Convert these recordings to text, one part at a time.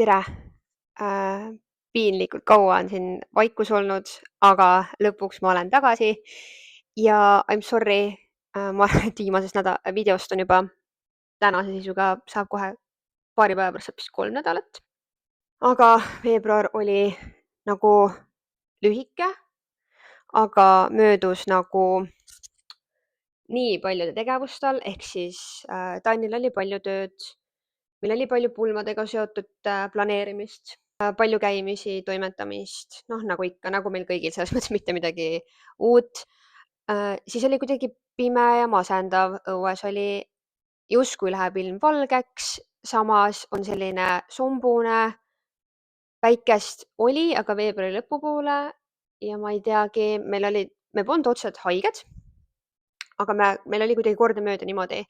tere! Piinlikult kaua on siin vaikus olnud, aga lõpuks ma olen tagasi ja I m sorry, ma arvan, et viimasest videost on juba tänase seisuga saab kohe paari päeva pärast saab vist 3 nädalat. Aga veebruar oli nagu lühike, aga möödus nagu nii paljude tegevustel, ehk siis Tanil oli palju tööd, meil oli palju pulmadega seotud planeerimist, palju käimisi, toimetamist, noh nagu ikka, nagu meil kõigil, selles mõttes mitte midagi uut. Siis oli kuidagi pime ja masendav, õues oli justkui läheb ilm valgeks, samas on selline sombune, päikest oli, aga veebruari lõpupoole ja ma ei teagi, me polnud otseselt haiged, aga meil oli kuidagi kordamööda niimoodi,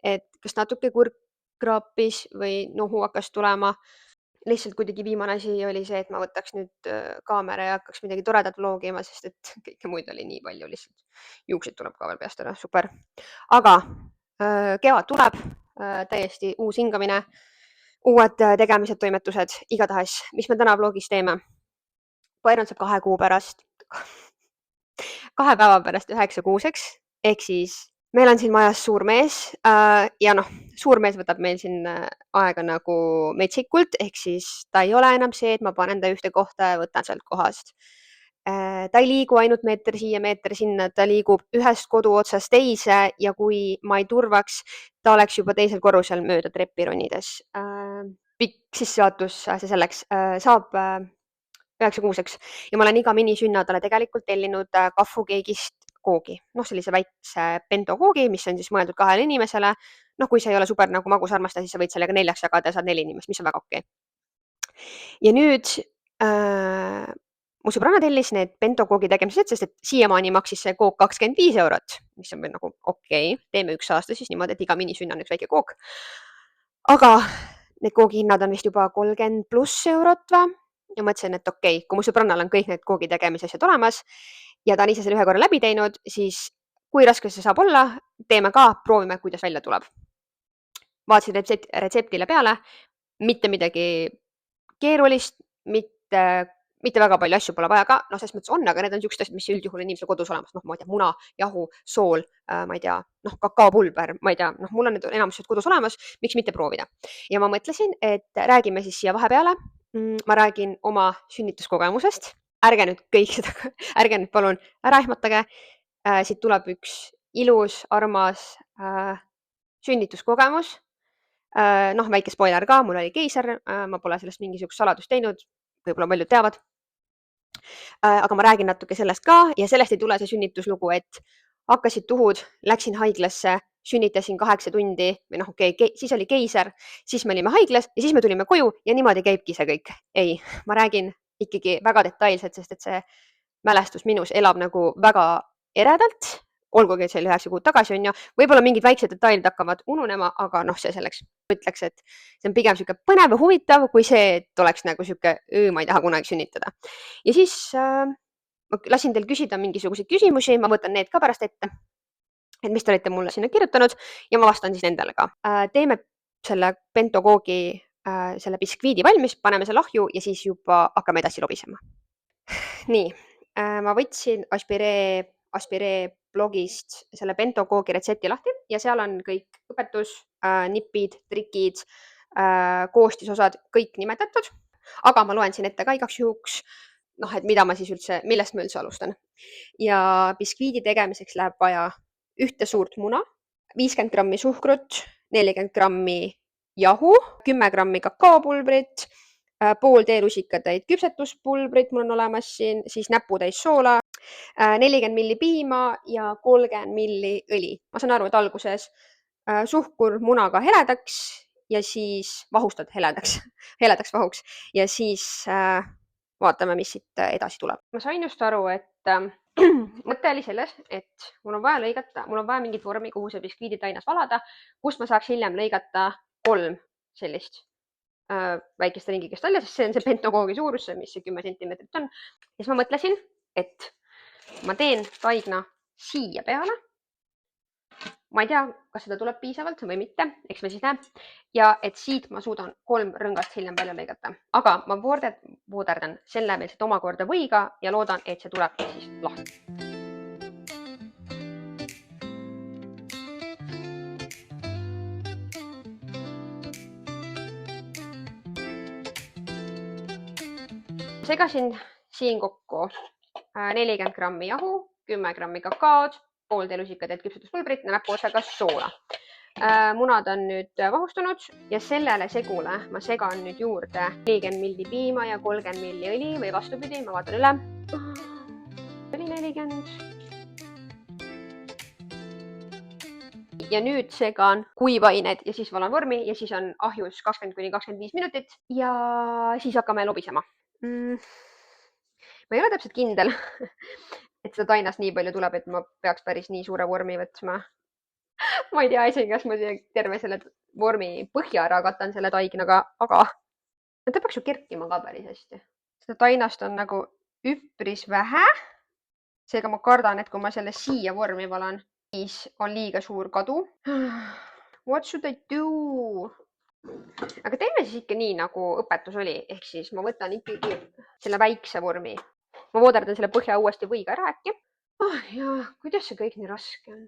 et kas natuke kurk kraapis või nohu hakkas tulema. Lihtsalt kuidagi viimane asi oli see, et ma võtaks nüüd kaamera ja hakkaks midagi toredat vlogima, sest et kõike muid oli nii palju lihtsalt. Juukseid tuleb ka veel peast ära, super. Aga kevad tuleb, täiesti uus hingamine, uued tegemised, toimetused, igatahes, mis me täna vlogis teeme. Byron saab 2 kuu pärast, 2 päeva pärast 9-kuuseks, ehk siis meil on siin majas suur mees ja noh, suur mees võtab meil siin aega nagu metsikult, ehk siis ta ei ole enam see, et ma panen ta ühte kohta ja võtan sealt kohast. Ta ei liigu ainult meeter siia, meeter sinna, ta liigub ühest kodu otsast teise ja kui ma ei turvaks, ta oleks juba teisel korrusel mööda treppi ronides. Pikk sissejuhatus, see selleks, saab 9-kuuseks ja ma olen iga minisünna talle tegelikult tellinud Kafukeegist koogi, noh sellise väikse bento koogi, mis on siis mõeldud 2 inimesele. Noh, kui see ei ole super nagu magusarmasta, siis sa võid sellega 4 jagada ja saad 4 inimest, mis on väga okei. Ja nüüd mu sõbranna tellis need bento koogi tegemised, sest et siiamaani maksis see kook 25 €, mis on veel nagu okei. Teeme 1 aasta siis niimoodi, et iga minisünna on üks väike kook. Aga need koogi hinnad on vist juba 30+ € või? Ja mõtlesin, et okei, kui mu sõbrannal on kõik need koogi tegemise asjad olemas ja ta on ise selle 1 korra läbi teinud, siis kui raske see saab olla, teeme ka, proovime, kuidas välja tuleb. Vaatasin retseptile peale, mitte midagi keerulist, mitte väga palju asju pole vaja ka, noh, selles mõttes on, aga need on siuksed asjad, mis üldjuhul on inimesel kodus olemas, noh, ma ei tea, muna, jahu, sool, ma ei tea, noh, kakaopulber, ma ei tea, noh, mul on need enamused kodus olemas, miks mitte proovida. Ja ma mõtlesin, et räägime siis siia vahepeale. Ma räägin oma sünnituskogemusest. Ärge nüüd kõik seda, ärge nüüd palun ära ehmatage. Siit tuleb üks ilus, armas sünnituskogemus. Noh, väike spoiler ka, mul oli keiser, ma pole sellest mingisugust saladust teinud, võib-olla paljud teavad. Aga ma räägin natuke sellest ka ja sellest ei tule see sünnituslugu, et hakkasid tuhud, läksin haiglasse, sünnitasin 8 tundi või noh, okei, siis oli keiser, siis me olime haiglas ja siis me tulime koju ja niimoodi käibki see kõik. Ei, ma räägin ikkagi väga detailselt, sest et see mälestus minus elab nagu väga eredalt, olgugi, et see oli 9 kuud tagasi, on ju, võib-olla mingid väiksed detailid hakkavad ununema, aga noh, see selleks. Ütleks, et see on pigem siuke põnev ja huvitav, kui see, et oleks nagu siuke, ma ei taha kunagi sünnitada. Ja siis ma lasin teil küsida mingisuguseid küsimusi, ma võtan need ka pärast ette, et mis te olete mulle sinna kirjutanud ja ma vastan siis nendele ka. Teeme selle bento koogi, selle biskviidi valmis, paneme selle ahju ja siis juba hakkame edasi lobisema. Nii, ma võtsin Aspiree blogist selle bento koogi retsepti lahti ja seal on kõik õpetus, nipid, trikid, koostisosad, kõik nimetatud. Aga ma loen siin ette ka igaks juhuks, noh, et mida ma siis üldse, millest ma üldse alustan. Ja biskviidi tegemiseks läheb vaja 1 suurt muna, 50 grammi suhkrut, 40 grammi jahu, 10 grammi kakaopulbrit, pool teelusikatäit küpsetuspulbrit mul on olemas siin, siis näputäis soola, 40 milli piima ja 30 milli õli. Ma saan aru, et alguses suhkur munaga heledaks ja siis vahustad heledaks vahuks ja siis vaatame, mis siit edasi tuleb. Ma sain just aru, et mõte oli selles, et mul on vaja mingit vormi, kuhu see biskviiditainas valada, kust ma saaks hiljem lõigata 3 sellist väikest ringikest välja, sest see on see bento koogi suurus, mis see 10 sentimeetrit on. Ja siis ma mõtlesin, et ma teen taigna siia peale. ma ei tea, kas seda tuleb piisavalt või mitte, eks me siis näe. ja et siit ma suudan 3 rõngast hiljem välja lõigata, aga ma vooderdan selle veel siit omakorda võiga ja loodan, et see tuleb siis lahti. Segasin siin kokku 40 grammi jahu, 10 grammi kakaod, pool teelusikatäit küpsetuspulbrit, näpuotsaga soola. Munad on nüüd vahustunud ja sellele segule ma segan nüüd juurde 40 milli piima ja 30 milli õli või vastupidi, ma vaatan üle. Oli 40. Ja nüüd segan kuivained ja siis valan vormi ja siis on ahjus 20–25 minutit ja siis hakkame lobisema. Ma ei ole täpselt kindel, et seda tainast nii palju tuleb, et ma peaks päris nii suure vormi võtma. Ma ei tea isegi, kas ma terve selle vormi põhja ära katan selle taignaga, aga ta peaks ju kerkima ka päris hästi. Seda tainast on nagu üpris vähe. Seega ma kardan, et kui ma selle siia vormi valan, siis on liiga suur kadu. What should I do? Aga teeme siis ikka nii, nagu õpetus oli. Ehk siis ma võtan ikkagi selle väikse vormi. Ma vooderdan selle põhja uuesti võiga ära äkki. Ja kuidas see kõik nii raske on?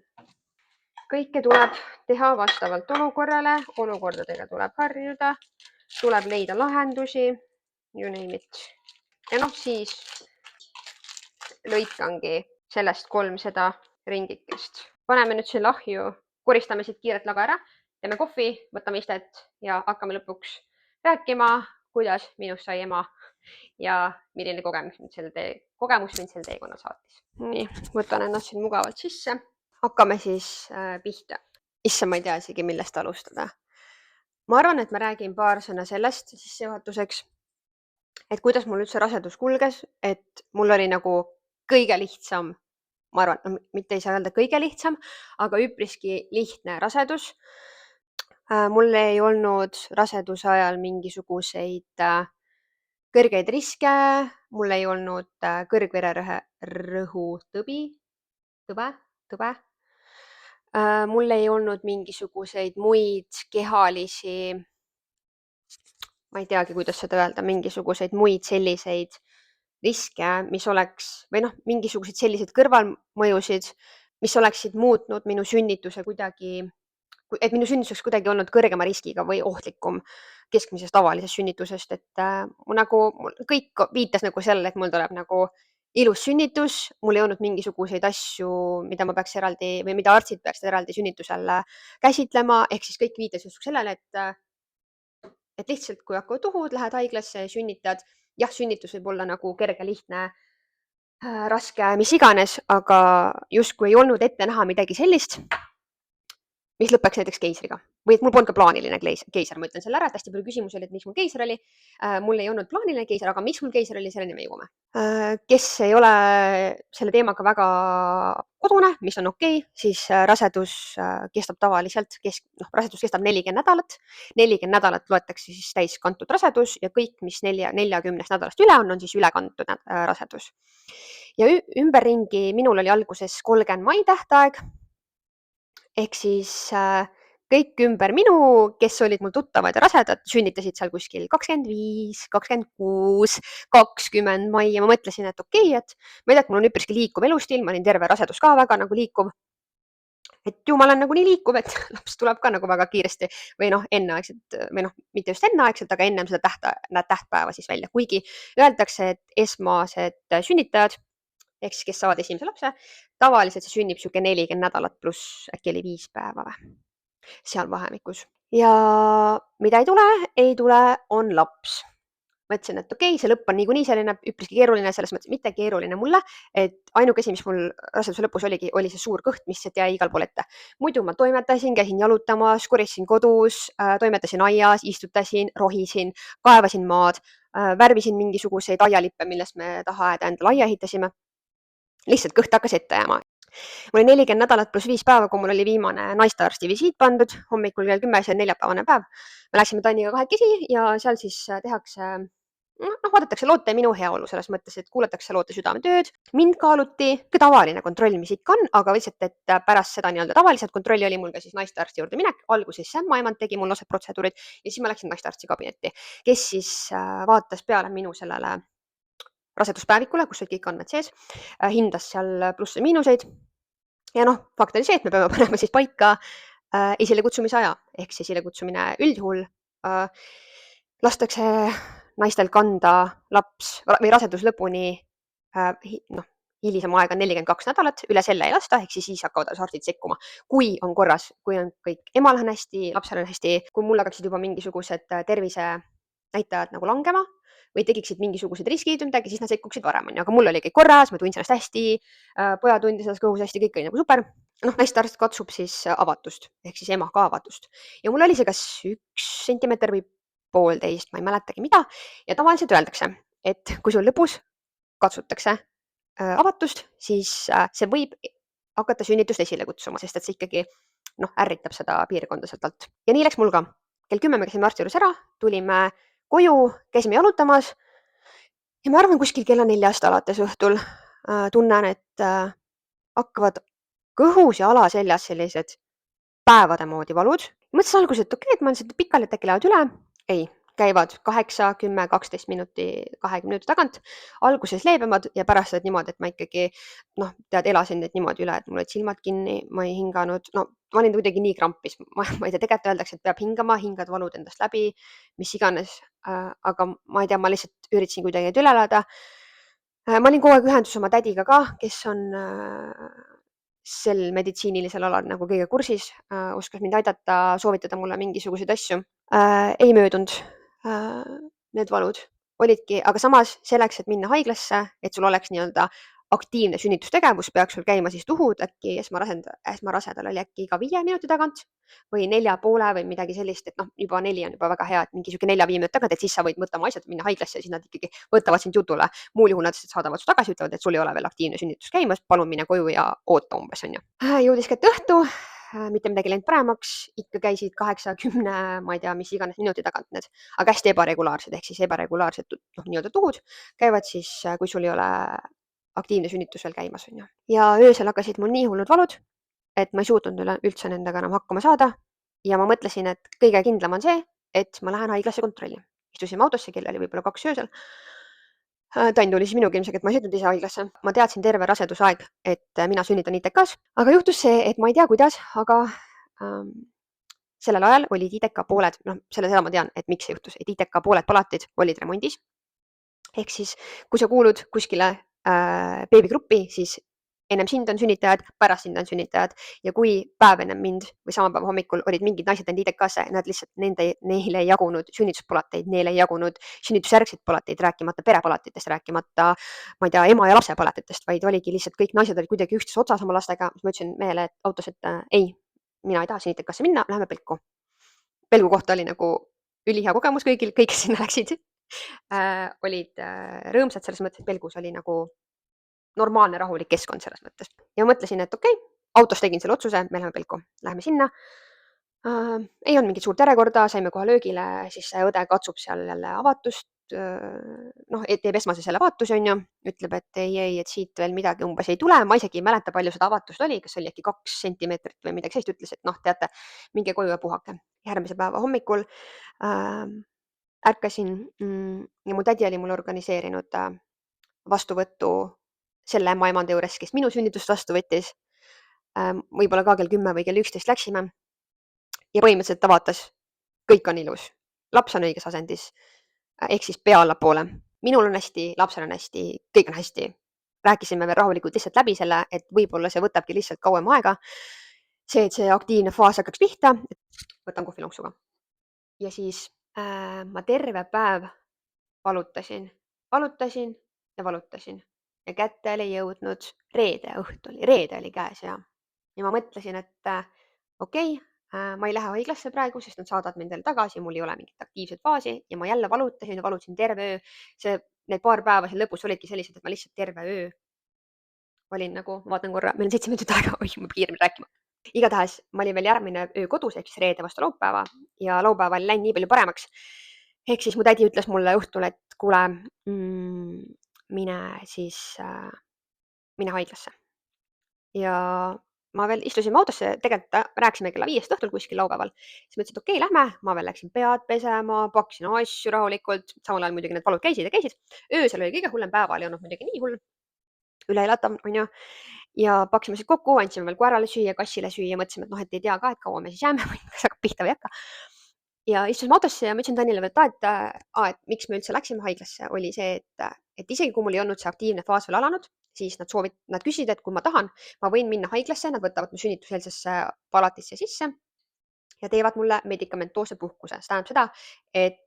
Kõike tuleb teha vastavalt olukorrale. Olukordadega tuleb harjuda. Tuleb leida lahendusi. You name it. Ja noh, siis lõikangi sellest 300 ringikest. Paneme nüüd selle ahju, koristame siit kiirelt laga ära, teeme kohvi, võtame istet ja hakkame lõpuks rääkima, kuidas minust sai ema ja milline kogemus mind sel teekonnal saatis. Nii, võtan ennast siin mugavalt sisse. Hakkame siis pihta. Issa, ma ei tea isegi, millest alustada. Ma arvan, et ma räägin paar sõna sellest sissejuhatuseks, et kuidas mul üldse rasedus kulges, et mul oli nagu kõige lihtsam, ma arvan, mitte ei saa öelda kõige lihtsam, aga üpriski lihtne rasedus. Mul ei olnud raseduse ajal mingisuguseid kõrgeid riske, mul ei olnud kõrgvererõhu tõbe. Mul ei olnud mingisuguseid muid kehalisi, ma ei teagi, kuidas seda öelda, mingisuguseid muid selliseid riske, mis oleks, või noh, mingisugused sellised kõrvalmõjusid, mis oleksid muutnud minu sünnituse kuidagi, et minu sünnituseks kuidagi olnud kõrgema riskiga või ohtlikum keskmisest tavalisest sünnitusest, et kõik viitas nagu sellele, et mul tuleb nagu ilus sünnitus, mul ei olnud mingisuguseid asju, mida ma peaks eraldi või mida arstid peaksid eraldi sünnitusel käsitlema, ehk siis kõik viitas just sellele, et lihtsalt kui hakkavad tuhud, lähed haiglasse, sünnitad, jah, sünnitus võib olla nagu kerge, lihtne, raske, mis iganes, aga justkui ei olnud ette näha midagi sellist, mis lõpeks näiteks keisriga. Või et mul polnud ka plaaniline keiser, ma ütlen selle ära, et hästi palju küsimusi oli, et miks mul keiser oli. Mul ei olnud plaaniline keiser, aga miks mul keiser oli, selleni me jõuame. Kes ei ole selle teemaga väga kodune, mis on okei, siis rasedus kestab tavaliselt, rasedus kestab 40 nädalat. 40 nädalat loetakse siis täiskantud rasedus ja kõik, mis 40 nädalast üle on siis ülekantud rasedus. Ja ümberringi minul oli alguses 30 mai tähtaeg. Ehk siis kõik ümber minu, kes olid mul tuttavad ja rasedad, sünnitasid seal kuskil 25, 26, 20 mai ja ma mõtlesin, et okei, et ma ei tea, et mul on üpriski liikuv elustil, ma olin terve rasedus ka väga nagu liikuv. Et ju ma olen nagu nii liikuv, et laps tuleb ka nagu väga kiiresti või noh, enneaegselt või noh, mitte just enneaegselt, aga ennem seda tähtpäeva siis välja. Kuigi öeldakse, et esmased sünnitajad, ehk siis kes saavad esimese lapse, tavaliselt see sünnib siuke 40 nädalat pluss äkki oli 5 päeva või seal vahemikus. Ja mida ei tule, on laps. Mõtlesin, et okei, see lõpp on niikuinii selline üpriski keeruline, selles mõttes mitte keeruline mulle, et ainuke asi, mis mul raseduse lõpus oli see suur kõht, mis jäi igal pool ette. Muidu ma toimetasin, käisin jalutamas, korisin kodus, toimetasin aias, istutasin, rohisin, kaevasin maad, värvisin mingisuguseid aialippe, millest me taha-aeda endale aia ehitasime. Lihtsalt kõht hakkas ette jääma. Mul oli 40 nädalat pluss 5 päeva, kui mul oli viimane naistearsti visiit pandud, hommikul kell 10, see on neljapäevane päev. Me läksime Tanniga kahekesi ja seal siis tehakse vaadatakse loote minu heaolu selles mõttes, et kuulatakse loote südametööd. Mind kaaluti, tavaline kontroll, mis ikka on, aga lihtsalt, et pärast seda nii-öelda tavaliselt kontrolli oli mul ka siis naistearsti juurde minek. Alguses see ämmaemand tegi mul osad protseduurid ja siis ma läksin naistearsti kabinetti, kes siis vaatas peale minu sellele raseduspäevikule, kus olid kõik andmed sees, hindas seal plusse ja miinuseid. Ja fakt oli see, et me peame panema siis paika esilekutsumise aja, ehk siis esilekutsumine üldjuhul lastakse naistel kanda laps või rasedus lõpuni, hilisem aeg on 42 nädalat, üle selle ei lasta, ehk siis hakkavad arstid sekkuma. Kui on korras, kui on kõik emal on hästi, lapsel on hästi, kui mul hakkaksid juba mingisugused tervisenäitajad nagu langema või tegiksid mingisugused riskid või midagi, siis nad sekkuksid varem, aga mul oli kõik korras, ma tundsin ennast hästi, pojad tundis ennast kõhus hästi, kõik oli nagu super. Naistearst katsub siis avatust, ehk siis ema ka avatust. Ja mul oli see kas 1 sentimeeter või 1,5, ma ei mäletagi mida. Ja tavaliselt öeldakse, et kui sul lõpus katsutakse avatust, siis see võib hakata sünnitust esile kutsuma, sest et see ikkagi ärritab seda piirkonda sealt alt. Ja nii läks mul ka. Kell 10 me käisime arsti juures ära, tulime koju, käisime jalutamas ja ma arvan kuskil kella 4 alates õhtul tunnen, et hakkavad kõhus ja alaseljas sellised päevade moodi valud. Mõtlesin alguses, et okei, et ma olen seda pikali, et äkki lähevad üle. Ei, käivad 8, 10, 12 minuti, 20 minuti tagant. Alguses leebemad ja pärast olid niimoodi, et ma ikkagi, elasin neid niimoodi üle, et mul olid silmad kinni, ma ei hinganud. Ma olin kuidagi nii krampis. Ma ei tea, tegelikult öeldakse, et peab hingama, hingad valud endast läbi, mis iganes. Aga ma ei tea, ma lihtsalt üritasin kuidagi üle elada. Ma olin kogu aeg ühenduses oma tädiga ka, kes on sel meditsiinilisel alal nagu kõige kursis, oskas mind aidata, soovitada mulle mingisuguseid asju. Ei möödunud need valud, olidki, aga samas selleks, et minna haiglasse, et sul oleks nii-öelda aktiivne sünnitustegevus, peaks sul käima siis tuhud äkki esmarasedal oli äkki iga 5 minuti tagant või 4,5 või midagi sellist, et juba 4 on juba väga hea, et mingi sihuke 4-5 minuti tagant, et siis sa võid võtta oma asjad, minna haiglasse ja siis nad ikkagi võtavad sind jutule. Muul juhul nad saadavad su tagasi, ütlevad, et sul ei ole veel aktiivne sünnitus käimas, palun mine koju ja oota umbes, on ju. Jõudis kätte õhtu, mitte midagi läinud paremaks, ikka käisid 8, 10, ma ei tea, mis iganes minuti tagant need, aga hästi ebaregulaarsed, ehk siis ebaregulaarsed nii-öelda tuhud käivad siis, kui sul ei ole aktiivne sünnitus veel käimas, on ju. Ja öösel hakkasid mul nii hullud valud, et ma ei suutnud üldse nendega enam hakkama saada. Ja ma mõtlesin, et kõige kindlam on see, et ma lähen haiglasse kontrolli. Istusime autosse, kell oli võib-olla 2 öösel. Tann tuli siis minuga ilmselt, et ma ei sõitnud ise haiglasse. Ma teadsin terve rasedusaeg, et mina sünnitan ITK-s, aga juhtus see, et ma ei tea, kuidas, aga sellel ajal olid ITK pooled, seda ma tean, et miks see juhtus, et ITK pooled palatid olid remondis. Ehk siis, kui sa kuulud kuskile beebigruppi, siis ennem sind on sünnitajad, pärast sind on sünnitajad ja kui päev ennem mind või sama päeva hommikul olid mingid naised enda ITK-sse, nad lihtsalt neile ei jagunud sünnituspalateid, neile ei jagunud sünnitusjärgseid palateid, rääkimata perepalatitest, rääkimata, ma ei tea, ema ja lapse palatitest, vaid oligi lihtsalt kõik naised olid kuidagi üksteise otsas oma lastega. Ma ütlesin mehele autos, et ei, mina ei taha siin ITK-sse minna, läheme Pelku. Pelgu kohta oli nagu ülihea kogemus kõigil, kõik, kes sinna läksid. Olid rõõmsad selles mõttes, et Pelgus oli nagu normaalne rahulik keskkond selles mõttes. Ja mõtlesin, et okei, autos tegin selle otsuse, me läheme Pelku, läheme sinna. Ei olnud mingit suurt järjekorda, saime kohe löögile, siis see õde katsub seal jälle avatust, teeb esmase selle vaatuse, on ju, ütleb, et ei, et siit veel midagi umbes ei tule. Ma isegi ei mäleta, palju seda avatust oli, kas oli äkki 2 sentimeetrit või midagi sellist, ütles, et teate, minge koju ja puhake. Järgmise päeva hommikul ärkasin ja mu tädi oli mulle organiseerinud vastuvõttu selle ämmaemanda juures, kes minu sünnitust vastu võttis. Võib-olla ka kell 10 või kell 11 läksime ja põhimõtteliselt ta vaatas, kõik on ilus, laps on õiges asendis, ehk siis pea allapoole. Minul on hästi, lapsel on hästi, kõik on hästi. Rääkisime veel rahulikult lihtsalt läbi selle, et võib-olla see võtabki lihtsalt kauem aega. See, et see aktiivne faas hakkaks pihta, võtan kohvilonksuga. Ja siis ma terve päev valutasin ja valutasin ja kätte oli jõudnud reede õhtul, reede oli käes ja ma mõtlesin, et okei, ma ei lähe haiglasse praegu, sest nad saadavad mind jälle tagasi, mul ei ole mingit aktiivset faasi ja ma jälle valutasin ja valutasin terve öö. Need paar päeva seal lõpus olidki sellised, et ma lihtsalt terve öö olin nagu, vaatan korra, meil on 7 minutit aega, oi, ma kiiremini rääkima. Igatahes ma olin veel järgmine öö kodus, ehk siis reede vastu laupäeva ja laupäeval läinud nii palju paremaks, Ehk siis mu tädi ütles mulle õhtul, et kuule, mine siis, mine haiglasse. Ja ma veel istusime autosse, tegelikult rääkisime kella 5 õhtul kuskil laupäeval. Siis ma ütlesin, et okei, lähme. Ma veel läksin pead pesema, pakkisin asju rahulikult. Samal ajal muidugi need valud käisid ja käisid. Öösel oli kõige hullem, päeval ei olnud muidugi nii hull. Üle elatav, on ju. Ja pakkisime siis kokku, andsime veel koerale süüa, kassile süüa, mõtlesime, et noh, et ei tea ka, et kaua me siis jääme või kas hakkab pihta või ei hakka. Ja istusime autosse ja ma ütlesin Tanile veel, et miks me üldse läksime haiglasse, oli see, et isegi kui mul ei olnud see aktiivne faas veel alanud, siis nad küsisid, et kui ma tahan, ma võin minna haiglasse, nad võtavad mu sünnituseelsesse palatisse sisse ja teevad mulle medikamentoosse puhkuse. See tähendab seda, et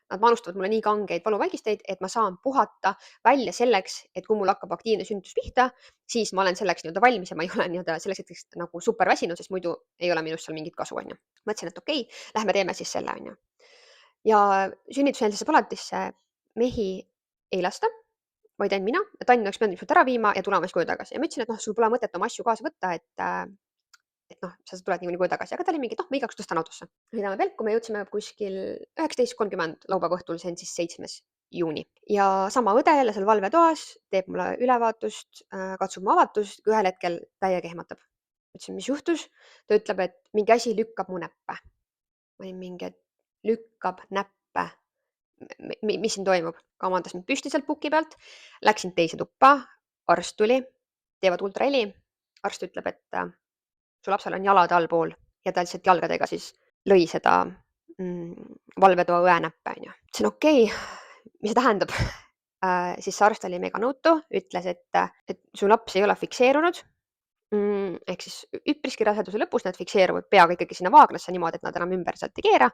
nad manustavad mulle nii kangeid valuvaigisteid, et ma saan puhata välja selleks, et kui mul hakkab aktiivne sünnitus pihta, siis ma olen selleks nii-öelda valmis ja ma ei ole nii-öelda selleks hetkeks nagu super väsinud, sest muidu ei ole minust seal mingit kasu, on ju. Mõtlesin, et okei, lähme teeme siis selle, on ju. Ja sünnituseelsesse palatisse mehi ei lasta, vaid ainult mina ja Tann oleks pidanud ilmselt ära viima ja tulema siis koju tagasi. Ja ma ütlesin, et noh, sul pole mõtet oma asju kaasa võtta, et noh, sa tuled niikuinii koju tagasi, aga ta oli mingi, et noh, ma igaks tõstan autosse. Sõidame Velku, me jõudsime kuskil 19:30 laupäeva õhtul, see on siis 7. juuni. Ja sama õde jälle seal valvetoas teeb mulle ülevaatust, katsub mu avatust, ühel hetkel täiega ehmatab. Ütlesin, mis juhtus? Ta ütleb, et mingi asi lükkab mu näppe. Ma olin mingi, et lükkab näppe. Mis siin toimub? Kamandas mind püsti sealt puki pealt, läksin teise tuppa, arst tuli, teevad ultraheli. Arst ütleb, et su lapsel on jalad allpool ja ta lihtsalt jalgadega siis lõi seda valvetoa õe näppe, on ju. Ütlesin, okei, mis see tähendab? Siis see arst oli mega nõutu, ütles, et su laps ei ole fikseerunud. Ehk siis üpriski raseduse lõpus nad fikseeruvad peaga ikkagi sinna vaagnasse niimoodi, et nad enam ümber sealt ei keera.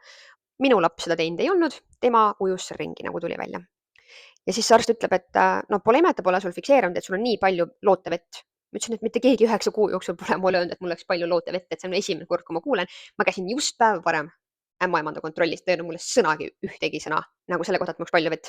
Minu laps seda teinud ei olnud, tema ujus seal ringi, nagu tuli välja. Ja siis see arst ütleb, et no pole ime, et ta pole sul fikseerunud, et sul on nii palju lootevett. Ma ütlesin, et mitte keegi 9 kuu jooksul pole mulle öelnud, et mul oleks palju lootevett, et see on esimene kord, kui ma kuulen. Ma käisin just päev varem ämmaemanda kontrollis, ta ei öelnud mulle sõnagi, ühtegi sõna nagu selle kohta, et mul oleks palju vett.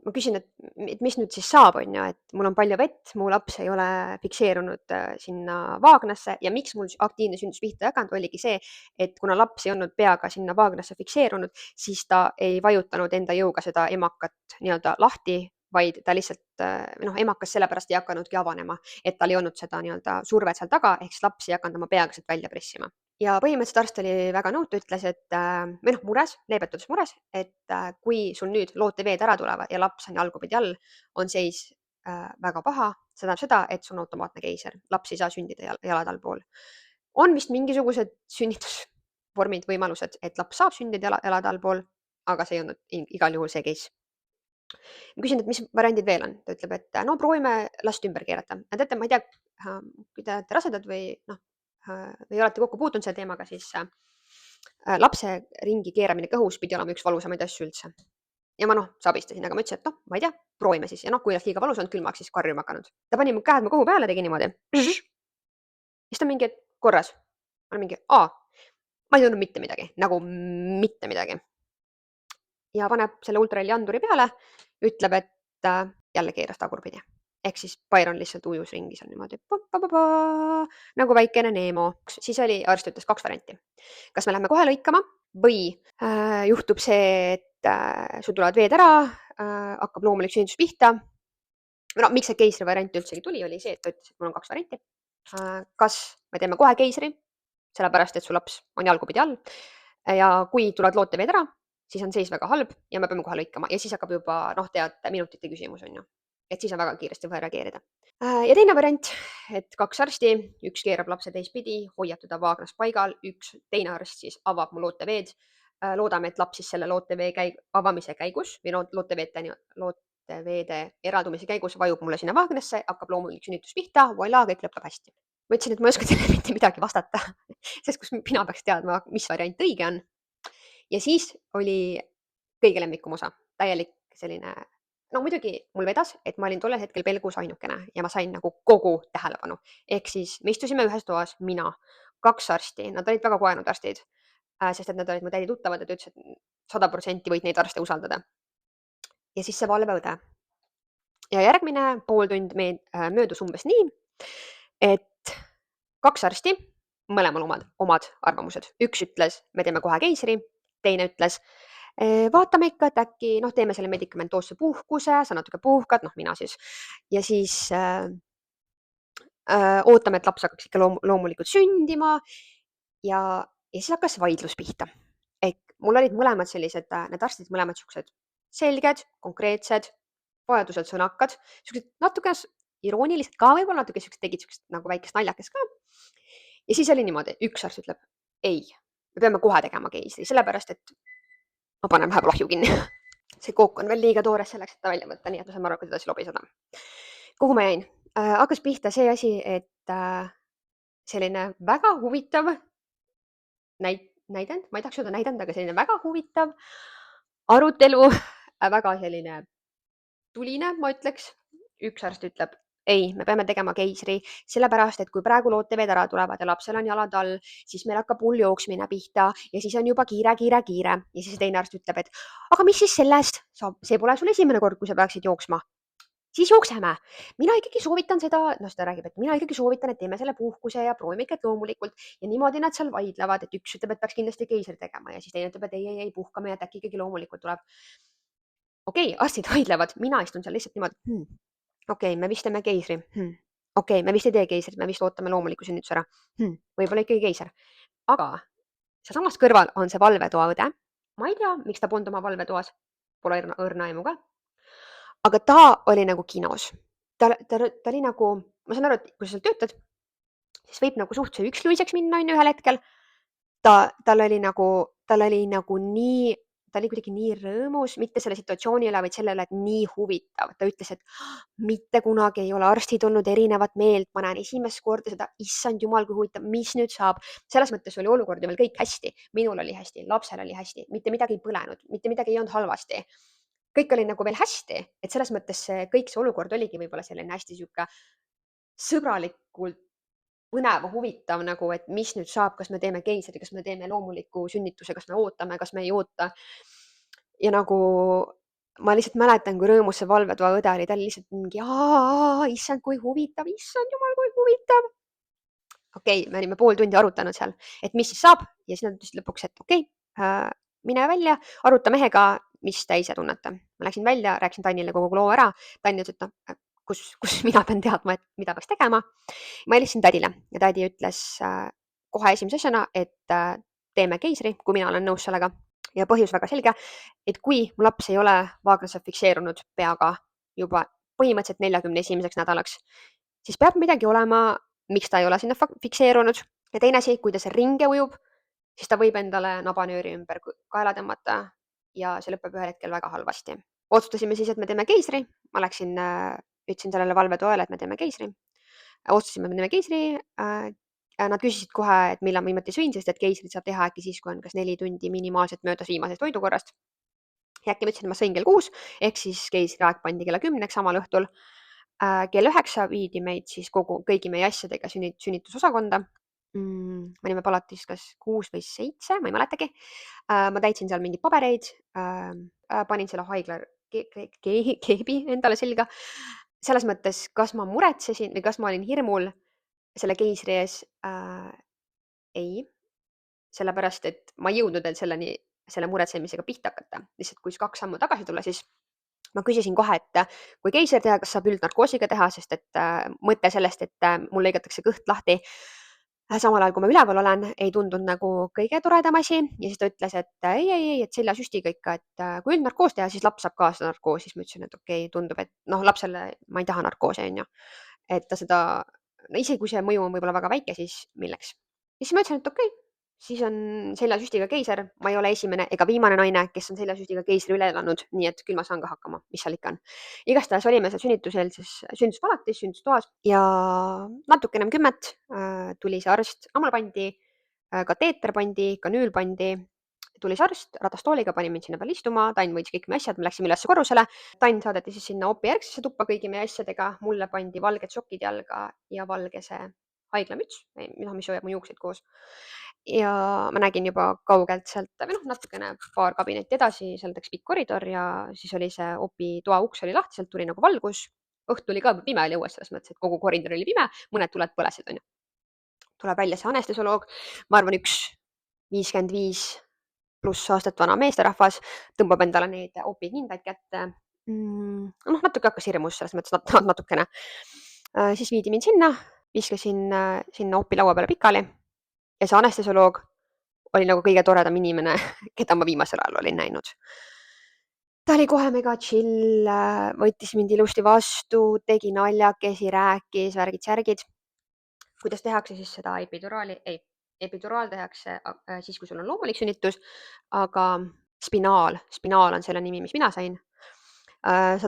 Ma küsin, et mis nüüd siis saab, on ju, et mul on palju vett, mu laps ei ole fikseerunud sinna vaagnasse ja miks mul aktiivne sünnitus pihta ei hakanud, oligi see, et kuna laps ei olnud peaga sinna vaagnasse fikseerunud, siis ta ei vajutanud enda jõuga seda emakat nii-öelda lahti, vaid ta lihtsalt, noh, emakas sellepärast ei hakanudki avanema, et tal ei olnud seda nii-öelda survet seal taga, ehk siis laps ei hakanud oma peaga sealt välja pressima. Ja põhimõtteliselt arst oli väga nõutu, ütles, et või noh, mures, leebetades mures, et kui sul nüüd looteveed ära tulevad ja laps on jalgupidi all, on seis väga paha, see tähendab seda, et see on automaatne keiser, laps ei saa sündida jalad allpool. On vist mingisugused sünnitusvormid, võimalused, et laps saab sündida jalad allpool, aga see ei olnud igal juhul see case. Ma küsin, et mis variandid veel on, ta ütleb, et no proovime last ümber keerata. Teate, ma ei tea, kui te olete rasedad või noh, või olete kokku puutunud selle teemaga, siis lapse ringi keeramine kõhus pidi olema üks valusamaid asju üldse. Ja ma noh, sabistasin, aga ma ütlesin, et noh, ma ei tea, proovime siis. Ja noh, kui oleks liiga valus olnud, küll ma oleks siis karjuma hakanud. Ta pani mu käed mu kõhu peale, tegi niimoodi. Siis ta mingi, et korras. Ma olen mingi, ma ei tundnud mitte midagi, nagu mitte midagi. Ja paneb selle ultraheli anduri peale, ütleb, et jälle keeras tagurpidi. Ehk siis Byron lihtsalt ujus ringi seal niimoodi nagu väikene Neemo. Siis oli, arst ütles 2 varianti. Kas me läheme kohe lõikama või juhtub see, et sul tulevad veed ära, hakkab loomulik sünnitus pihta. No, miks see keisri variant üldsegi tuli, oli see, et ta ütles, et mul on 2 varianti. Kas me teeme kohe keisri, sellepärast et su laps on jalgupidi all ja kui tulevad looteveed ära, siis on seis väga halb ja me peame kohe lõikama ja siis hakkab juba, noh, tead, minutite küsimus, on ju. Et siis on väga kiiresti vaja reageerida. Ja teine variant, et 2 arsti, üks keerab lapse teistpidi, hoiab teda vaagnas paigal, teine arst siis avab mu looteveed. Loodame, et laps siis selle lootevee avamise käigus või looteveede eraldumise käigus vajub mulle sinna vaagnasse, hakkab loomulik sünnitus pihta, voilà, kõik lõpeb hästi. Ma ütlesin, et ma ei oska teile mitte midagi vastata, sest kus mina peaks teadma, mis variant õige on. Ja siis oli kõige lemmikum osa, täielik selline, no muidugi mul vedas, et ma olin tollel hetkel pelgus ainukene ja ma sain nagu kogu tähelepanu. Ehk siis me istusime ühes toas, mina, 2 arsti, nad olid väga kogenud arstid, sest et nad olid mu tädi tuttavad ja ta ütles, et 100% võid neid arste usaldada. Ja siis see valveõde. Ja järgmine pool tund möödus umbes nii, et 2 arsti, mõlemal omad arvamused. Üks ütles, me teeme kohe keisri, teine ütles, Vaatame ikka, et äkki teeme selle medikamentoosse puhkuse, sa natuke puhkad, mina siis, ja siis ootame, et laps hakkaks ikka loomulikult sündima ja siis hakkas vaidlus pihta. Mul olid mõlemad sellised, need arstid mõlemad siuksed selged, konkreetsed, vajadusel sõnakad, siuksed natuke iroonilised ka võib-olla, natuke siuksed tegid siukest nagu väikest naljakest ka. Ja siis oli niimoodi, üks arst ütleb, ei, me peame kohe tegema keisri, sellepärast et ma panen vahepeal ahju kinni. See kook on veel liiga toores selleks, et ta välja võtta, nii et me saame aru, kuidas edasi lobiseda. Kuhu ma jäin? Hakkas pihta see asi, et selline väga huvitav näidend, ma ei tahaks öelda näidend, aga selline väga huvitav arutelu, väga selline tuline, ma ütleks. Üks arst ütleb, ei, me peame tegema keisri, sellepärast et kui praegu looteveed ära tulevad ja lapsel on jalad all, siis meil hakkab hull jooksmine pihta ja siis on juba kiire. Ja siis teine arst ütleb, et aga mis siis sellest saab, see pole sul esimene kord, kui sa peaksid jooksma. Siis jookseme. Mina ikkagi soovitan seda, ta räägib, et mina ikkagi soovitan, et teeme selle puhkuse ja proovime ikka loomulikult ja niimoodi nad seal vaidlevad, et üks ütleb, et peaks kindlasti keisri tegema ja siis teine ütleb, et ei, puhkame ja et äkki ikkagi loomulikult tuleb. Okei, arstid vaidlevad, mina istun seal lihtsalt niimoodi. Okei, me vist teeme keisri. Okei, me vist ei tee keisrit, me vist ootame loomuliku sünnituse ära. Võib-olla ikkagi keiser. Aga sealsamas kõrval on see valvetoa õde. Ma ei tea, miks ta polnud oma valvetoas. Pole õrna aimu ka. Aga ta oli nagu kinos. Ta oli nagu, ma saan aru, et kui sa seal töötad, siis võib nagu suhteliselt üksluiseks minna ühel hetkel. Tal oli nii, ta oli kuidagi nii rõõmus, mitte selle situatsiooni üle, vaid selle üle, et nii huvitav. Ta ütles, et mitte kunagi ei ole arstid olnud erinevat meelt, ma näen esimest korda seda, issand jumal, kui huvitav, mis nüüd saab. Selles mõttes oli olukord ju veel kõik hästi. Minul oli hästi, lapsel oli hästi, mitte midagi ei põlenud, mitte midagi ei olnud halvasti. Kõik oli nagu veel hästi, et selles mõttes kõik see olukord oligi võib-olla selline hästi sihuke sõbralikult põnev, huvitav nagu, et mis nüüd saab, kas me teeme keisri, kas me teeme loomuliku sünnituse, kas me ootame, kas me ei oota. Ja nagu ma lihtsalt mäletan, kui rõõmus see valvetoa õde oli, ta oli lihtsalt mingi, issand, kui huvitav, issand jumal, kui huvitav. Okei, me olime pool tundi arutanud seal, et mis siis saab ja siis nad ütlesid lõpuks, et okei, mine välja, aruta mehega, mis te ise tunnete. Ma läksin välja, rääkisin Tannile kogu loo ära. Tann ütles, et kus mina pean teadma, et mida peaks tegema. Ma helistasin tädile ja tädi ütles kohe esimese asjana, et teeme keisri, kui mina olen nõus sellega. Ja põhjus väga selge, et kui mu laps ei ole vaagnasse fikseerunud peaga juba põhimõtteliselt 41. nädalaks, siis peab midagi olema, miks ta ei ole sinna fikseerunud. Ja teine asi, kui ta seal ringi ujub, siis ta võib endale nabanööri ümber kaela tõmmata ja see lõpeb ühel hetkel väga halvasti. Otsustasime siis, et me teeme keisri. Ma läksin, ütlesin sellele valvetoele, et me teeme keisri. Otsustasime, et me teeme keisri. Nad küsisid kohe, et millal ma viimati sõin, sest et keisrit saab teha äkki siis, kui on kas 4 tundi minimaalselt möödas viimasest toidukorrast. Ja äkki ma ütlesin, et ma sõin kell 6, ehk siis keisriaeg pandi kella 10 samal õhtul. Kell 9 viidi meid siis kõigi meie asjadega sünnitusosakonda. Me olime palatis kas 6 või 7, ma ei mäletagi. Ma täitsin seal mingeid pabereid, panin selle haigla keebi endale selga. Selles mõttes, kas ma muretsesin või kas ma olin hirmul selle keisri ees, ei. Sellepärast, et ma ei jõudnud veel selle muretsemisega pihta hakata. Lihtsalt kui 2 sammu tagasi tulla, siis ma küsisin kohe, et kui keisri teha, kas saab üldnarkoosiga teha, sest et mõte sellest, et mul lõigatakse kõht lahti samal ajal, kui ma üleval olen, ei tundunud nagu kõige toredam asi. Ja siis ta ütles, et ei, et seljasüstiga ikka, et kui üldnarkoos teha, siis laps saab ka seda narkoosi. Siis ma ütlesin, et okei, tundub, et lapsele ma ei taha narkoosi, on ju. Et ta seda, isegi kui see mõju on võib-olla väga väike, siis milleks. Ja siis ma ütlesin, et okei, siis on seljasüstiga keiser. Ma ei ole esimene ega viimane naine, kes on seljasüstiga keisri üle elanud, nii et küll ma saan ka hakkama, mis seal ikka on. Igastahes olime seal sünnituspalatis, sünnitustoas ja natuke ennem 10 tuli see arst, mulle pandi kateeter pandi, kanüül pandi, tuli see arst ratastooliga, pani mind sinna peale istuma, Tann võttis kõik meie asjad, me läksime ülesse korrusele. Tann saadeti siis sinna opi järgsesse tuppa kõigi meie asjadega, mulle pandi valged sokid jalga ja valge see haiglamüts, mis hoiab mu juukseid koos. Ja ma nägin juba kaugelt sealt või natukene paar kabinetti edasi, seal läks pikk koridor ja siis oli see opi toa uks oli lahti, sealt tuli nagu valgus. Õht tuli ka, pime oli õues selles mõttes, et kogu koridor oli pime, mõned tuled põlesid, on ju. Tuleb välja see anestesioloog, ma arvan 1,55 pluss aastat vana meesterahvas, tõmbab endale neid opikindaid kätte. Noh, natuke hakkas hirmus selles mõttes natukene. Siis viidi mind sinna, viskasin sinna opi laua peale pikali ja see anestesioloog oli nagu kõige toredam inimene, keda ma viimasel ajal olin näinud. Ta oli kohe mega chill, võttis mind ilusti vastu, tegi naljakesi, rääkis, värgid-särgid. Kuidas tehakse siis seda epiduraali? Ei, epiduraal tehakse siis, kui sul on loomulik sünnitus, aga spinaal on selle nimi, mis mina sain. Ma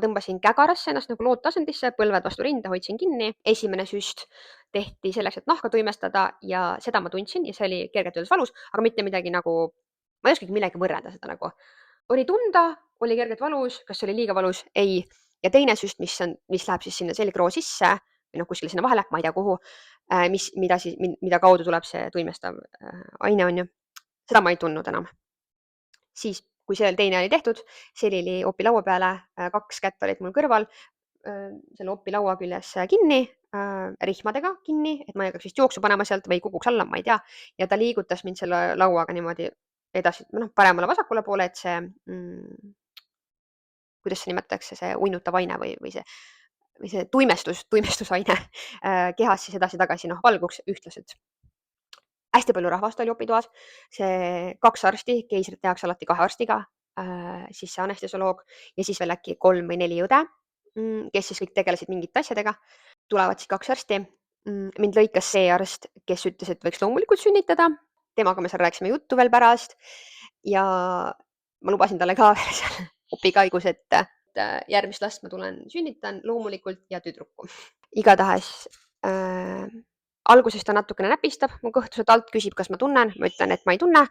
tõmbasin kägarasse ennast nagu loodtasandisse, põlved vastu rinda, hoidsin kinni. Esimene süst tehti selleks, et nahka tuimestada ja seda ma tundsin ja see oli kergelt öeldes valus, aga mitte midagi nagu, ma ei oskagi millegi võrrelda seda nagu. Oli tunda, oli kergelt valus, kas oli liiga valus? Ei. Ja teine süst, mis läheb siis sinna selgroo sisse või noh, kuskile sinna vahele, ma ei tea kuhu, mida kaudu tuleb see tuimestav aine, on ju. Seda ma ei tundnud enam. Siis, kui see teine oli tehtud, Seli oli opi laua peale, 2 kätt olid mul kõrval, selle opi laua küljes kinni, rihmadega kinni, et ma ei hakkaks vist jooksu panema sealt või kukuks alla, ma ei tea. Ja ta liigutas mind selle lauaga niimoodi edasi, noh, paremale-vasakule poole, et see, kuidas see nimetatakse, see uinutav aine või see tuimestusaine kehas siis edasi-tagasi, noh, valguks ühtlaselt. Hästi palju rahvast oli opitoas, see 2 arsti, keisrit tehakse alati 2 arstiga, siis see anestesioloog ja siis veel äkki 3 või 4 õde, kes siis kõik tegelesid mingite asjadega. Tulevad siis 2 arsti. Mind lõikas see arst, kes ütles, et võiks loomulikult sünnitada. Temaga me seal rääkisime juttu veel pärast ja ma lubasin talle ka seal opi kaigus, et järgmist last ma tulen sünnitan loomulikult ja tüdruku. Igatahes alguses ta natukene näpistab mu kõhtuselt alt, küsib, kas ma tunnen, ma ütlen, et ma ei tunne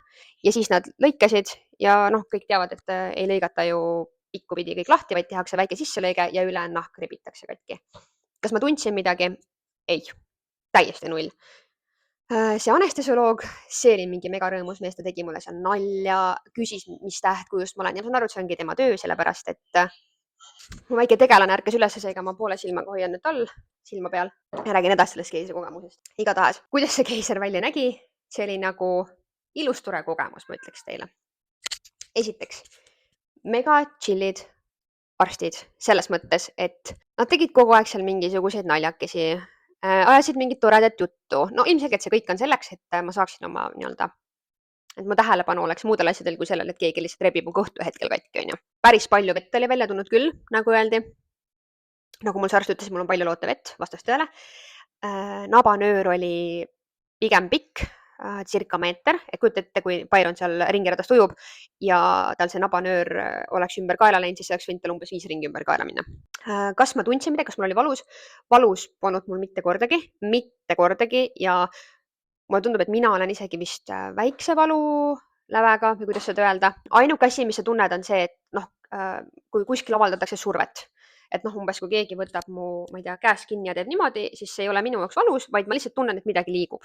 ja siis nad lõikasid ja noh, kõik teavad, et ei lõigata ju pikkupidi kõik lahti, vaid tehakse väike sisselõige ja ülejäänud nahk rebitakse katki. Kas ma tundsin midagi? Ei, täiesti null. See anestesioloog, see oli mingi mega rõõmus mees, ta tegi mulle seal nalja, küsis, mis tähtkujust ma olen ja ma saan aru, et see ongi tema töö, sellepärast et mu väike tegelane ärkas üles, seega ma poole silmaga hoian nüüd all silma peal ja räägin edasi sellest keisri kogemusest. Igatahes, kuidas see keiser välja nägi, see oli nagu ilus tore kogemus, ma ütleks teile. Esiteks, mega chillid arstid selles mõttes, et nad tegid kogu aeg seal mingisuguseid naljakesi, ajasid mingit toredat juttu. No ilmselgelt see kõik on selleks, et ma saaksin oma nii-öelda, et mu tähelepanu oleks muudel asjadel kui sellel, et keegi lihtsalt rebib mu kõhtu hetkel katki, on ju. Päris palju vett oli välja tulnud küll, nagu öeldi. Nagu mul see arst ütles, mul on palju loota vett, vastas tõele. Nabanöör oli pigem pikk, circa meeter, et kujuta ette, kui Byron seal ringiradast ujub ja tal see nabanöör oleks ümber kaela läinud, siis oleks võinud tal umbes 5 ringi ümber kaela minna. Kas ma tundsin midagi, kas mul oli valus? Valus polnud mul mitte kordagi ja mulle tundub, et mina olen isegi vist väikse valulävega või kuidas seda öelda. Ainuke asi, mis sa tunned, on see, et noh, kui kuskil avaldatakse survet, et noh, umbes kui keegi võtab mu, ma ei tea, käest kinni ja teeb niimoodi, siis see ei ole minu jaoks valus, vaid ma lihtsalt tunnen, et midagi liigub.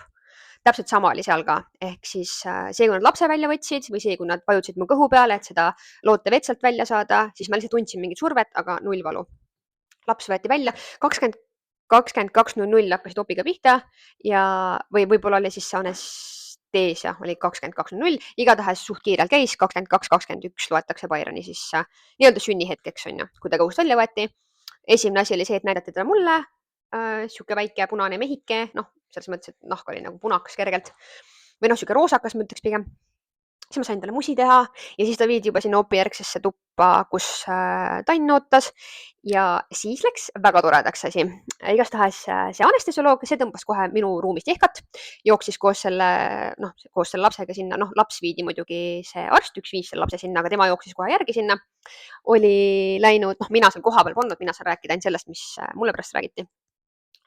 Täpselt sama oli seal ka, ehk siis see, kui nad lapse välja võtsid või see, kui nad vajutasid mu kõhu peale, et seda lootevett sealt välja saada, siis ma lihtsalt tundsin mingit survet, aga null valu. Laps võeti välja, 22.00 hakkasid opiga pihta ja võib-olla oli siis see anesteesia oli 22.00, igatahes suht kiirelt käis, 22.21 loetakse Byroni siis nii-öelda sünnihetkeks, on ju, kui ta kõhust välja võeti. Esimene asi oli see, et näidati teda mulle, sihuke väike punane mehike, noh, selles mõttes, et nahk oli nagu punakas kergelt või noh, sihuke roosakas, ma ütleks pigem. Siis ma sain talle musi teha ja siis ta viidi juba sinna opijärgsesse tuppa, kus Tann ootas ja siis läks väga toredaks asi. Igastahes see anestesioloog, see tõmbas kohe minu ruumist jehkat, jooksis koos selle lapsega sinna, noh, laps viidi muidugi see arst, üks viis selle lapse sinna, aga tema jooksis kohe järgi sinna. Oli läinud, noh, mina seal kohapeal polnud, mina saan rääkida ainult sellest, mis mulle pärast räägiti.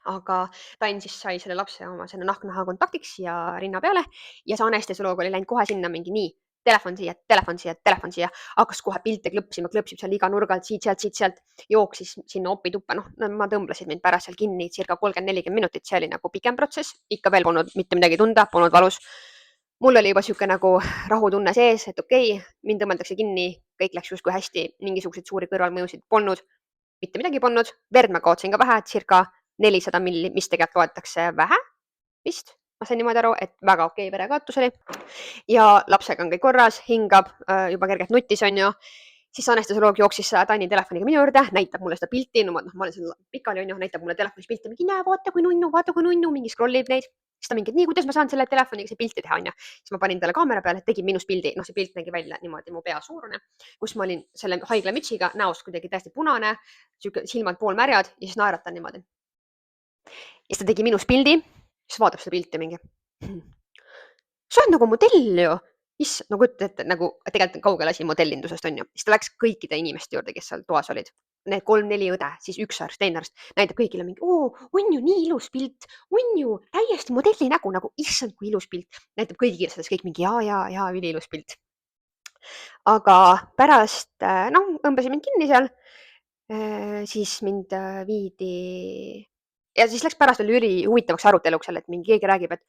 Aga Tann siis sai selle lapse oma selle nahk-naha kontaktiks ja rinna peale ja see anestesioloog oli läinud kohe sinna mingi nii, telefon siia, hakkas kohe pilte klõpsima, klõpsib seal iga nurga alt, siit-sealt, jooksis sinna opituppa, noh, ma tõmblasid mind pärast seal kinni circa 30-40 minutit, see oli nagu pikem protsess, ikka veel polnud mitte midagi tunda, polnud valus. Mul oli juba sihuke nagu rahutunne sees, et okei, mind tõmmeldakse kinni, kõik läks justkui hästi, mingisuguseid suuri kõrvalmõjusid polnud, mitte midagi polnud, verd ma kaotsin ka vähe, circa 400 milli, mis tegelikult loetakse vähe vist, ma sain niimoodi aru, et väga okei verekaotus oli ja lapsega on kõik korras, hingab, juba kergelt nutis, on ju. Siis anestesioloog jooksis Taini telefoniga minu juurde, näitab mulle seda pilti, no ma olen seal pikali, on ju, näitab mulle telefonis pilti, mingi näe, vaata kui nunnu, mingi scrollib neid. Siis ta mingi, et nii, kuidas ma saan selle telefoniga see pilti teha, on ju. Siis ma panin talle kaamera peale, tegin minust pildi, noh, see pilt nägi välja niimoodi mu pea suurune, kus ma olin selle haiglamütsiga, näost kuidagi täiesti punane, silmad poolmärjad ja siis naeratan niimoodi. Ja siis ta tegi minust pildi, siis vaatab seda pilti mingi. Sa oled nagu modell ju. Issand, no kujuta ette, nagu tegelikult kaugel asi modellindusest on ju. Siis ta läks kõikide inimeste juurde, kes seal toas olid. Need 3-4 õde, siis üks arst, teine arst, näitab kõigile mingi, on ju nii ilus pilt, on ju täiesti modelli nägu, nagu issand, kui ilus pilt. Näitab kõigile selles kõik mingi jaa, üliilus pilt. Aga pärast, õmbasin mind kinni seal, siis mind viidi ja siis läks pärast veel huvitavaks aruteluks seal, et mingi keegi räägib, et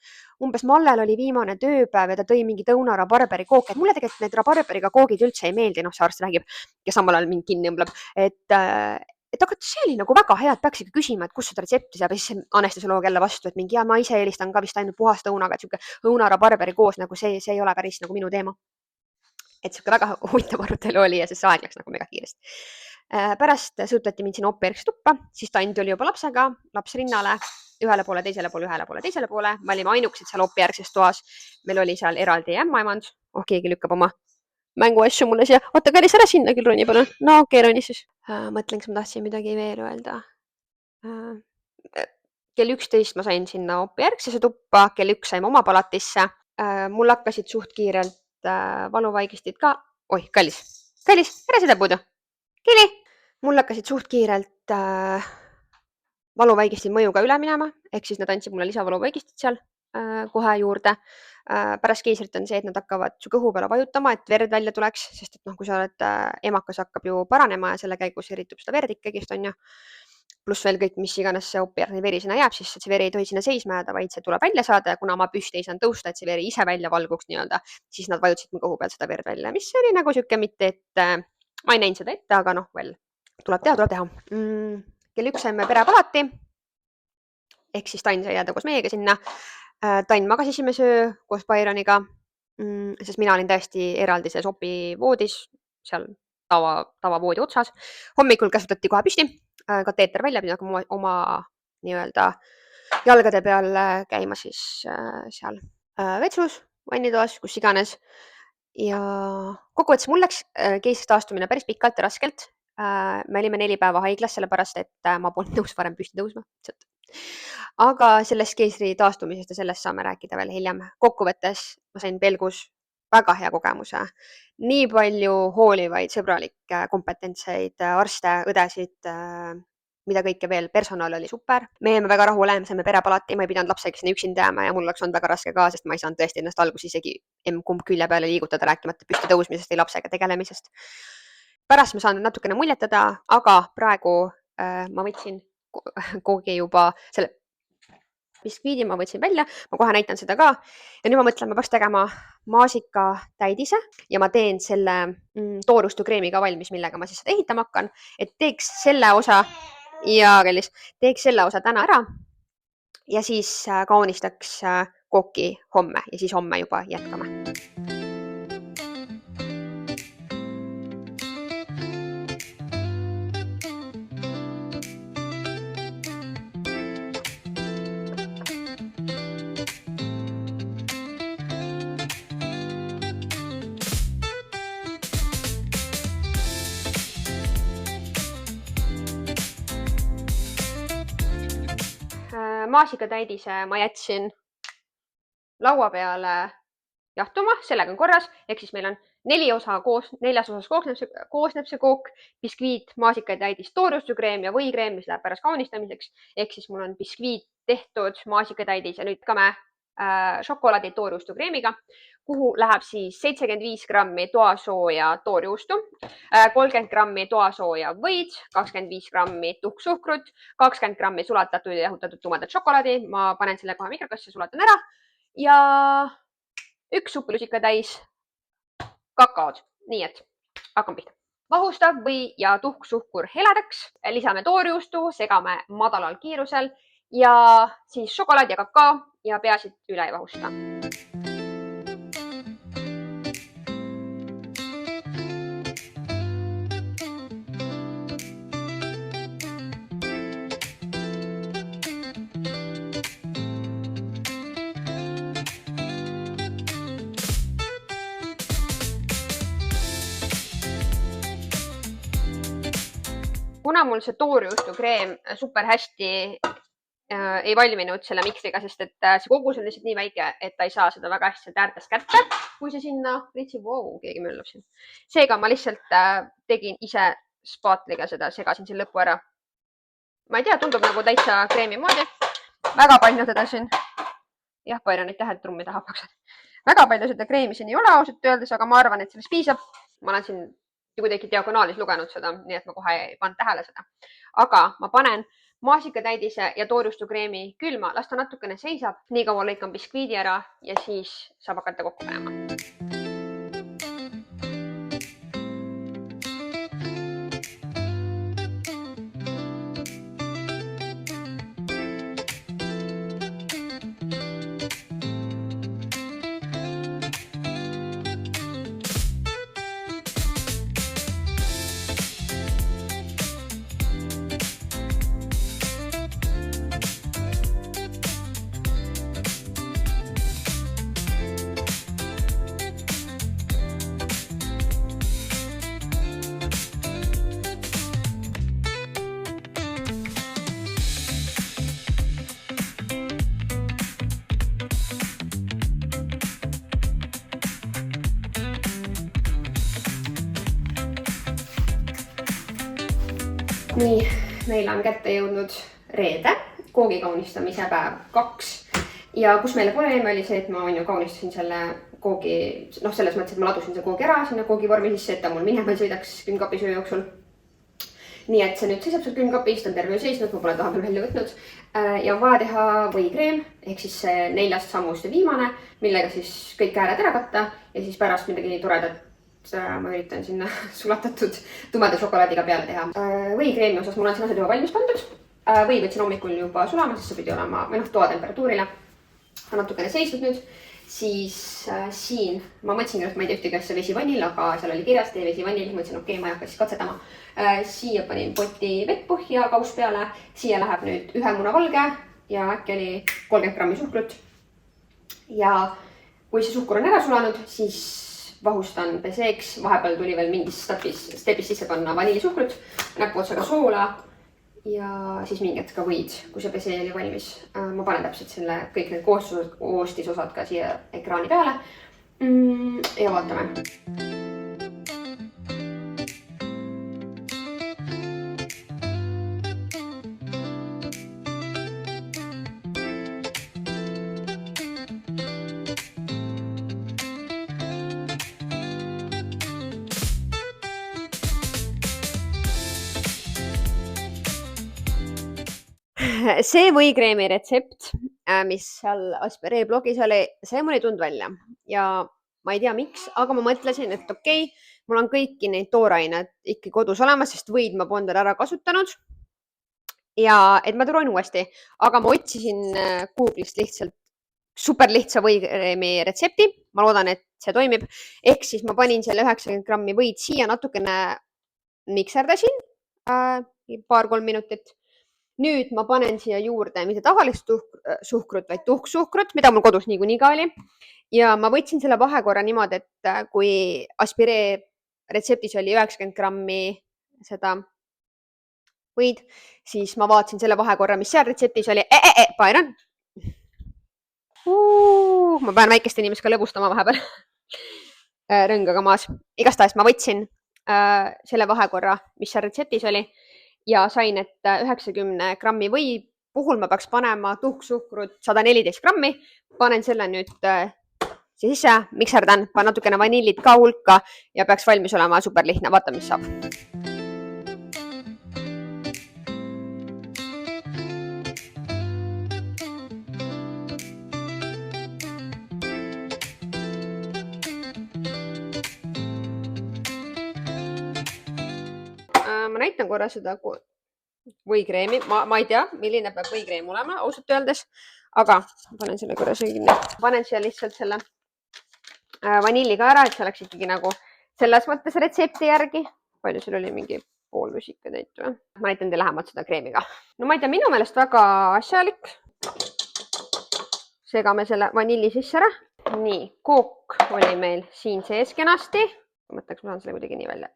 umbes Mallel oli viimane tööpäev ja ta tõi mingi õuna rabarberi kooke, et mulle tegelikult need rabarberiga koogid üldse ei meeldi, noh, see arst räägib, kes samal ajal mind kinni õmbleb, et aga see oli nagu väga hea, et peaks ikka küsima, et kust seda retsepti saab ja siis anestesioloog jälle vastu, et mingi ma ise eelistan ka vist ainult puhast õunaga, et sihuke õuna rabarberi koos nagu see ei ole päris nagu minu teema. Et sihuke väga huvitav arutelu oli ja siis see aeg läks nagu mega kiiresti. Pärast sõudeti mind sinna OP-järgse tuppa, siis Tainn tuli juba lapsega, laps rinnale, ühele poole, teisele poole. Me olime ainukesed seal OP-järgses toas. Meil oli seal eraldi ämmaemand. Keegi lükkab oma mänguasju mulle siia. Oota, Karis, ära sinna küll roni palun. No okei, roni siis. Mõtlen, kas ma tahtsin midagi veel öelda. Kell 11 ma sain sinna OP-järgsesse tuppa, kell 1 saime oma palatisse. Mul hakkasid suht kiirelt valuvaigistid ka. Oih, kallis, ära seda puudu. Kili! Mul hakkasid suht kiirelt valuvaigistid mõjuga üle minema, ehk siis nad andsid mulle lisavaluvaigistid seal kohe juurde. Pärast keisrit on see, et nad hakkavad su kõhu peale vajutama, et verd välja tuleks, sest et noh, kui sa oled emakas, hakkab ju paranema ja selle käigus eritub seda verd ikkagist, on ju. Pluss veel kõik, mis iganes see OP-järgne veri sinna jääb, siis see veri ei tohi sinna seisma jääda, vaid see tuleb välja saada ja kuna ma püsti ei saanud tõusta, et see veri ise välja valguks nii-öelda, siis nad vajutasid mu kõhu peal seda verd välja, mis oli nagu sihuke mitte, et ma ei näinud seda ette, aga noh, tuleb teha. Kell 1 saime perepalati. Ehk siis Tainn sai jääda koos meiega sinna. Tainn magas esimese öö koos Byroniga, sest mina olin täiesti eraldi selles OP voodis, seal tavavoodi otsas. Hommikul käsutati kohe püsti, kateeter välja, pidin hakkama oma nii-öelda jalgade peal käima siis seal vetsus, vannitoas, kus iganes. Ja kokkuvõttes mul läks keisrist taastumine päris pikalt ja raskelt. Me olime 4 päeva haiglas, sellepärast et ma polnud nõus varem püsti tõusma. Aga sellest keisri taastumisest ja sellest saame rääkida veel hiljem. Kokkuvõttes ma sain Belgus väga hea kogemuse. Nii palju hoolivaid, sõbralikke, kompetentseid arste, õdesid, mida kõike veel. Personal oli super. Me jäime väga rahule, me saime perepalati, ma ei pidanud lapsega sinna üksinda jääma ja mul oleks olnud väga raske ka, sest ma ei saanud tõesti ennast alguses isegi kumb külje peale liigutada, rääkimata püsti tõusmisest või lapsega tegelemisest. Pärast ma saan natukene muljetada, aga praegu ma võtsin koogi juba selle biskviidi ma võtsin välja, ma kohe näitan seda ka. Ja nüüd ma mõtlen, ma peaks tegema maasikatäidise ja ma teen selle toorjuustokreemiga valmis, millega ma siis seda ehitama hakkan. Et teeks selle osa täna ära ja siis kaunistaks kooki homme ja siis homme juba jätkame. Maasikatäidise ma jätsin laua peale jahtuma, sellega on korras, ehk siis meil on 4 osa koos, 4 osas koosneb see kook, biskviit, maasikatäidis, toorjuustokreem ja võikreem, mis läheb pärast kaunistamiseks, ehk siis mul on biskviit tehtud, maasikatäidis ja nüüd kame šokolaadi toorjuustokreemiga, kuhu läheb siis 75 grammi toasooja toorjuustu, 30 grammi toasooja võid, 25 grammi tuhksuhkrut, 20 grammi sulatatud ja jahutatud tumedat šokolaadi. Ma panen selle kohe mikrokassi, sulatan ära ja 1 supilusika täis kakaod. Nii et hakkame pihta. Vahustav või ja tuhksuhkur heledaks, lisame toorjuustu, segame madalal kiirusel ja siis šokolaad ja kakao ja peaasi, et üle ei vahusta. Kuna mul see toorjuustokreem super hästi ei valminud selle miksriga, sest et see kogus on lihtsalt nii väike, et ta ei saa seda väga hästi äärtest kätte, kui see sinna pritsi, keegi möllab siin. Seega ma lihtsalt tegin ise spaatliga seda, segasin siin lõppu ära. Ma ei tea, tundub nagu täitsa kreemi moodi. Väga palju teda siin. Jah, Paira, neid tähed trummi taha paksad. Väga palju seda kreemi siin ei ole ausalt öeldes, aga ma arvan, et sellest piisab. Ma olen siin kuidagi diagonaalis lugenud seda, nii et ma kohe ei pannud tähele seda. Aga ma panen maasikatäidise ja toorjustokreemi külma, las ta natukene seisab. Nii kaua lõikan biskviidi ära ja siis saab hakata kokku panema. Nii, meil on kätte jõudnud reede, koogi kaunistamise päev 2 ja kus meile probleemi oli see, et ma kaunistasin selle koogi, selles mõttes, et ma ladusin selle koogi ära sinna koogi vormi sisse, et ta mul minema ei sõidaks külmkapi söö jooksul. Nii et see nüüd seisab seal külmkapis, ta on terve öö seisnud, ma pole ta vahepeal välja võtnud ja on vaja teha võikreem ehk siis see 4 sammust ja viimane, millega siis kõik ääred ära katta ja siis pärast midagi toredat ma üritan sinna sulatatud tumeda šokolaadiga peale teha. Võikreemi osas mul on siin asjad juba valmis pandud. Või võtsin hommikul juba sulama, sest see pidi olema toatemperatuurile. Ta natukene seisnud nüüd. Siis siin ma mõtlesin, et ma ei tea ühtegi asja vesi vanil, aga seal oli kirjas tee vesi vanil. Mõtlesin, okei, ma ei hakka siis katsetama. Siia panin poti vett põhja kaus peale. Siia läheb nüüd 1 muna valge ja äkki oli 30 grammi suhkrut. Ja kui see suhkur on ära sulanud, siis vahustan peseeks, vahepeal tuli veel mingis stepis sisse panna vanilisuhkrut, näpuotsaga soola ja siis mingi hetk ka võid, kui see pesee oli valmis. Ma panen täpselt selle kõik need koostisosad ka siia ekraani peale ja vaatame. See võikreemi retsept, mis seal Aspiree blogis oli, see mul ei tulnud välja ja ma ei tea miks, aga ma mõtlesin, et okei, mul on kõiki neid toorained ikka kodus olemas, sest võid ma polnud ära kasutanud ja et ma proovin uuesti, aga ma otsisin Google'ist lihtsalt super lihtsa võikreemi retsepti. Ma loodan, et see toimib. Ehk siis ma panin selle 90 grammi võid siia natukene mikserdasin 2-3 minutit. Nüüd ma panen siia juurde mitte tavalist suhkrut, vaid tuhksuhkrut, mida mul kodus niikuinii ka oli. Ja ma võtsin selle vahekorra niimoodi, et kui Aspiree retseptis oli 90 grammi seda võid, siis ma vaatasin selle vahekorra, mis seal retseptis oli. Byron! Ma pean väikeste inimest ka lõbustama vahepeal rõngaga maas. Igastahes ma võtsin selle vahekorra, mis seal retseptis oli. Ja sain, et 90 grammi või puhul ma peaks panema tuhksuhkrut 114 grammi. Panen selle nüüd sisse, mikserdan, panen natukene vanillit ka hulka ja peaks valmis olema super lihtne. Vaata, mis saab. Ma näitan korra seda võikreemi. Ma ei tea, milline peab võikreem olema, ausalt öeldes, aga panen selle korra kinni. Panen siia lihtsalt selle vanilli ka ära, et see oleks ikkagi nagu selles mõttes retsepti järgi. Palju sul oli mingi pool lusika täit või? Ma näitan teile lähemalt seda kreemi ka. No ma ei tea, minu meelest väga asjalik. Segame selle vanilli sisse ära. Nii, kook oli meil siin sees kenasti. Mõtleks, ma saan selle kuidagi nii välja.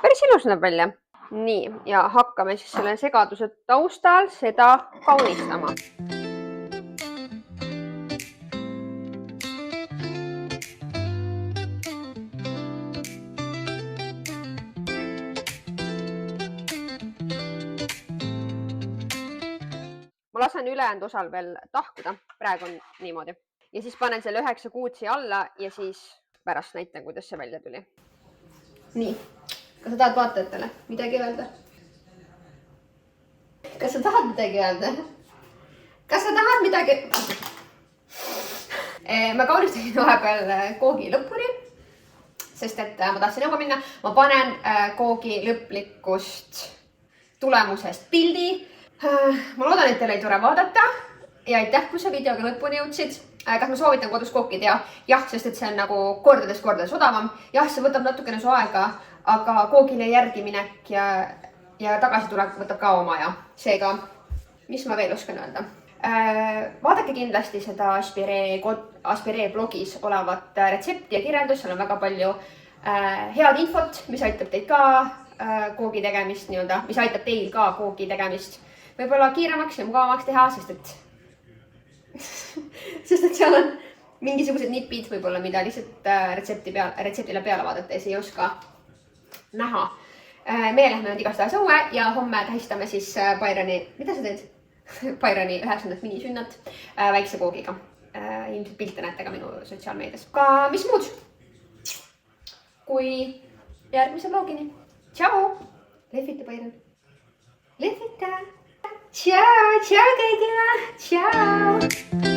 Päris ilus näeb välja. Nii, ja hakkame siis selle segaduse taustal seda kaunistama. Ma lasen ülejäänud osal veel tahkuda, praegu on niimoodi. Ja siis panen selle 9 kuud siia alla ja siis pärast näitan, kuidas see välja tuli. Nii, kas sa tahad vaatajatele midagi öelda? Kas sa tahad midagi öelda? Kas sa tahad midagi? Ma kaunistasin vahepeal koogi lõpuni, sest et ma tahtsin juba minna. Ma panen koogi lõplikust tulemusest pildi. Ma loodan, et teile ei tore vaadata ja aitäh, kui sa videoga lõpuni jõudsid. Kas ma soovitan kodus kookida? Jah, sest et see on nagu kordades odavam. Jah, see võtab natukene su aega, aga koogile järgiminek ja tagasitulek võtab ka oma ja seega, mis ma veel oskan öelda? Vaadake kindlasti seda Aspiree blogis olevat retsepti ja kirjeldust. Seal on väga palju head infot, mis aitab teid ka koogi tegemist, mis aitab teil ka koogi tegemist võib-olla kiiremaks ja mugavamaks teha, sest et seal on mingisugused nipid võib-olla, mida lihtsalt retseptile peale vaadates ei oska näha. Meie lähme nüüd igastahes õue ja homme tähistame siis Byroni, mida sa teed? Byroni 9. minisünnat väikse koogiga. Ilmselt pilte näete ka minu sotsiaalmeedias. Ka mis muud? Kui järgmise vlogini. Tšau! Lehvita, Byron. Lehvita! Tšau, tšau kõigile! Tšau!